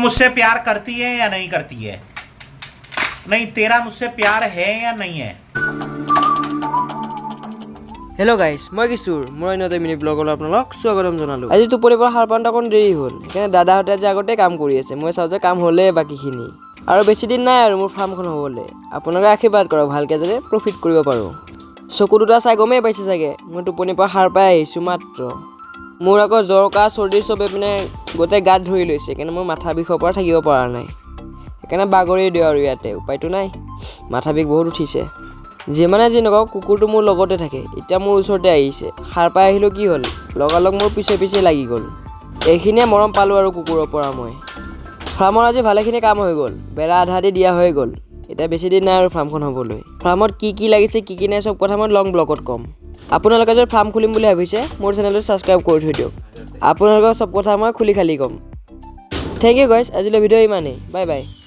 मुझसे प्यार करती है या नहीं करती है नहीं तेरा मुझसे प्यार है या नहीं है हेलो गाइस मैं किशोर মই নতুন মিনি ব্লগলৈ আপোনালোক স্বাগতম জনালো আজি টোপনিৰ পৰা সাৰ পাওঁতে অকণ দেৰি হ'ল সেইকাৰণে দাদাহঁতে আজি আগতে কাম কৰি আছে মই চাওঁ যে কাম হ'লে বাকীখিনি আৰু বেছি দিন নাই আৰু মোৰ ফাৰ্মখন হ'বলৈ আপোনালোকে আশীৰ্বাদ কৰক ভালকৈ যাতে প্ৰফিট কৰিব পাৰোঁ চকু দুটা চাই গমেই পাইছে চাগে মই টোপনিৰ পৰা সাৰ পাই আহিছোঁ মাত্ৰ মোৰ আকৌ জ্বৰ কাহ চৰ্দি চবে মানে গোটেই গাত ধৰি লৈছে সেইকাৰণে মই মাথা বিষৰ পৰা থাকিব পৰা নাই সেইকাৰণে বাগৰি দিওঁ আৰু ইয়াতে উপায়টো নাই মাথা বিষ বহুত উঠিছে যিমানে যি নকওঁ কুকুৰটো মোৰ লগতে থাকে এতিয়া মোৰ ওচৰতে আহিছে সাৰ পাই আহিলোঁ কি হ'ল লগালগ মোৰ পিছে পিছে লাগি গ'ল এইখিনিয়ে মৰম পালোঁ আৰু কুকুৰৰ পৰা মই ফাৰ্মৰ আজি ভালেখিনি কাম হৈ গ'ল বেৰা আধা দি দিয়া হৈ গ'ল এতিয়া বেছি দিন নাই আৰু ফাৰ্মখন হ'বলৈ ফাৰ্মত কি লাগিছে কি নাই চব কথা মই লং ব্লগত ক'ম আপোনালোকে যদি ফাৰ্ম খুলিম বুলি ভাবিছে মোৰ চেনেলটো ছাবস্ক্ৰাইব কৰি থৈ দিয়ক আপোনালোকৰ চব কথা মই খুলি খালি ক'ম থেংক ইউ গাইছ আজিলৈ ভিডিঅ' ইমানেই বাই বাই